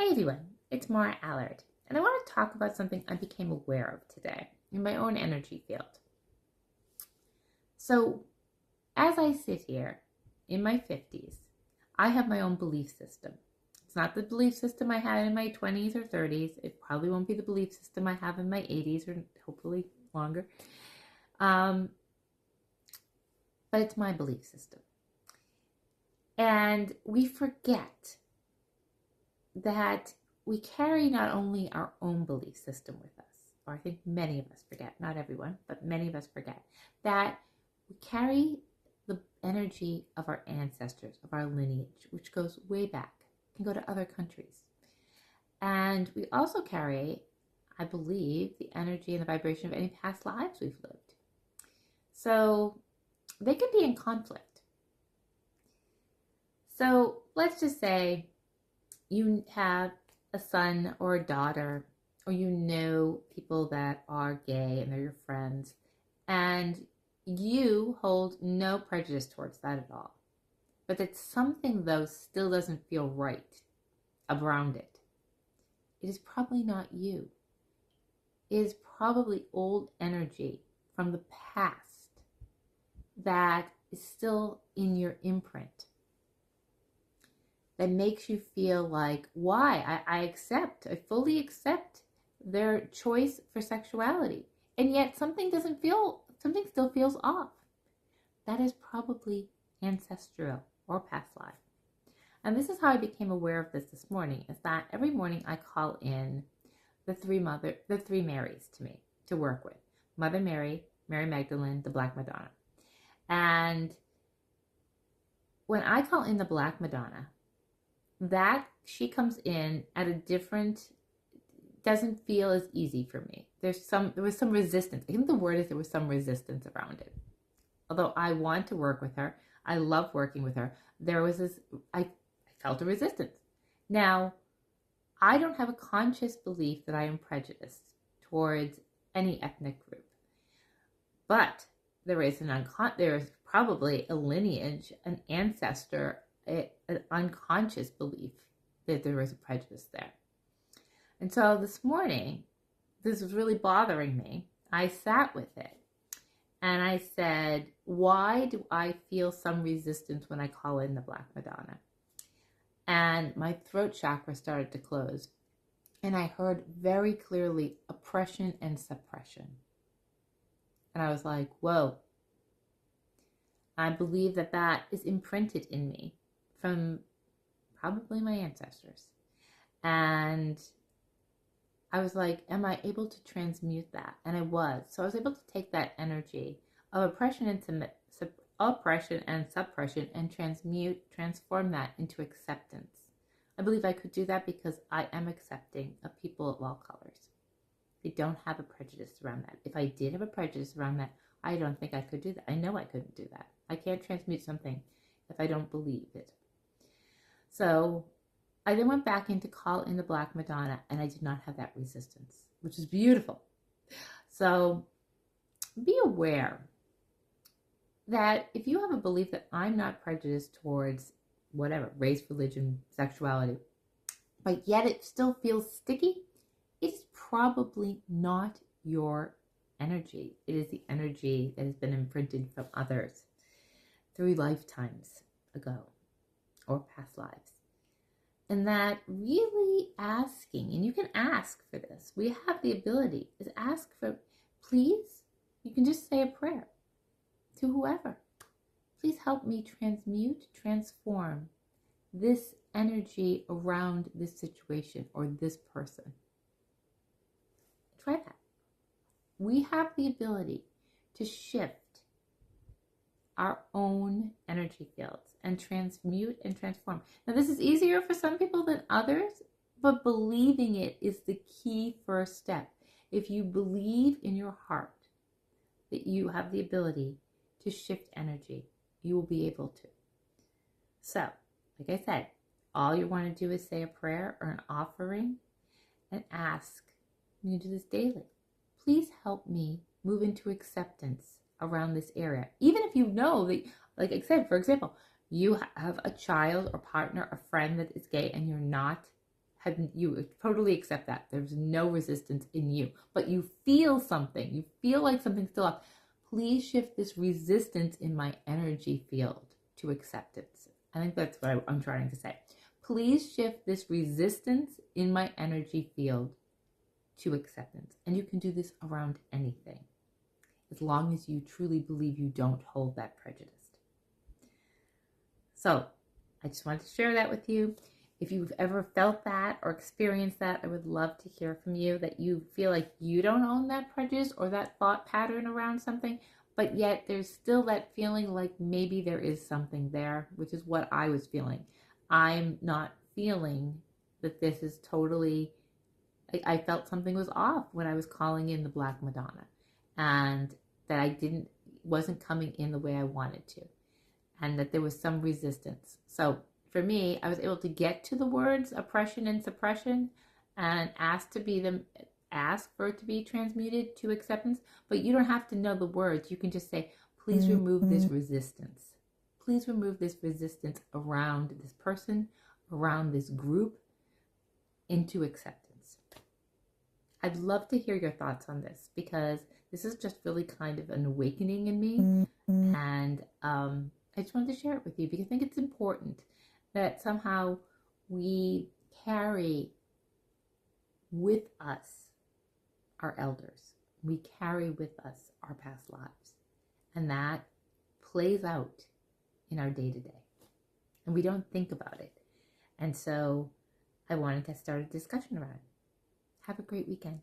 Hi everyone, it's Mara Allard, and I want to talk about something I became aware of today in my own energy field. So, as I sit here in my 50s, I have my own belief system. It's not the belief system I had in my 20s or 30s. It probably won't be the belief system I have in my 80s or hopefully longer. But it's my belief system. And we forget that we carry not only our own belief system with us, or I think many of us forget, not everyone, but many of us forget, that we carry the energy of our ancestors, of our lineage, which goes way back, can go to other countries. And we also carry, I believe, the energy and the vibration of any past lives we've lived. So they can be in conflict. So let's just say you have a son or a daughter, or you know people that are gay and they're your friends, and you hold no prejudice towards that at all. But that something, though, still doesn't feel right around it. It is probably not you. It is probably old energy from the past that is still in your imprint, that makes you feel like, why? I fully accept their choice for sexuality. And yet something still feels off. That is probably ancestral or past life. And this is how I became aware of this morning, is that every morning I call in the three Marys to me to work with. Mother Mary, Mary Magdalene, the Black Madonna. And when I call in the Black Madonna, that she comes in at a different, doesn't feel as easy for me. There was some resistance. I think the word is there was some resistance around it. Although I want to work with her, I love working with her, there was this, I felt a resistance. Now, I don't have a conscious belief that I am prejudiced towards any ethnic group. But there is probably a lineage, an ancestor, an unconscious belief that there is a prejudice there. And so this morning, this was really bothering me. I sat with it and I said, why do I feel some resistance when I call in the Black Madonna? And my throat chakra started to close. And I heard very clearly oppression and suppression. And I was like, whoa. I believe that is imprinted in me from probably my ancestors. And I was like, am I able to transmute that? And I was. So I was able to take that energy of oppression and suppression and transform that into acceptance. I believe I could do that because I am accepting of people of all colors. I don't have a prejudice around that. If I did have a prejudice around that, I don't think I could do that. I know I couldn't do that. I can't transmute something if I don't believe it. So I then went back in to call in the Black Madonna, and I did not have that resistance, which is beautiful. So be aware that if you have a belief that I'm not prejudiced towards whatever, race, religion, sexuality, but yet it still feels sticky, it's probably not your energy. It is the energy that has been imprinted from others through lifetimes ago or past lives. And that really asking, and you can ask for this, we have the ability, is ask for, please, you can just say a prayer to whoever. Please help me transform this energy around this situation or this person. Try that. We have the ability to shift our own energy fields and transmute and transform. Now, this is easier for some people than others, but believing it is the key first step. If you believe in your heart that you have the ability to shift energy, you will be able to. So, like I said, all you want to do is say a prayer or an offering and ask, you can do this daily. Please help me move into acceptance around this area. Even if you know that, like I said, for example, you have a child or partner or friend that is gay and you're not you totally accept that. There's no resistance in you, but you feel something. You feel like something's still up. Please shift this resistance in my energy field to acceptance. I think that's what I'm trying to say. Please shift this resistance in my energy field to acceptance. And you can do this around anything, as long as you truly believe you don't hold that prejudice. So I just wanted to share that with you. If you've ever felt that or experienced that, I would love to hear from you, that you feel like you don't own that prejudice or that thought pattern around something, but yet there's still that feeling like maybe there is something there, which is what I was feeling. I'm not feeling that this is totally, I felt something was off when I was calling in the Black Madonna, and that wasn't coming in the way I wanted to, and that there was some resistance. So for me, I was able to get to the words oppression and suppression and ask for it to be transmuted to acceptance. But you don't have to know the words. You can just say, please remove this resistance. Please remove this resistance around this person, around this group, into acceptance. I'd love to hear your thoughts on this, because this is just really kind of an awakening in me. And I just wanted to share it with you, because I think it's important that somehow we carry with us our elders. We carry with us our past lives. And that plays out in our day-to-day. And we don't think about it. And so I wanted to start a discussion around it. Have a great weekend.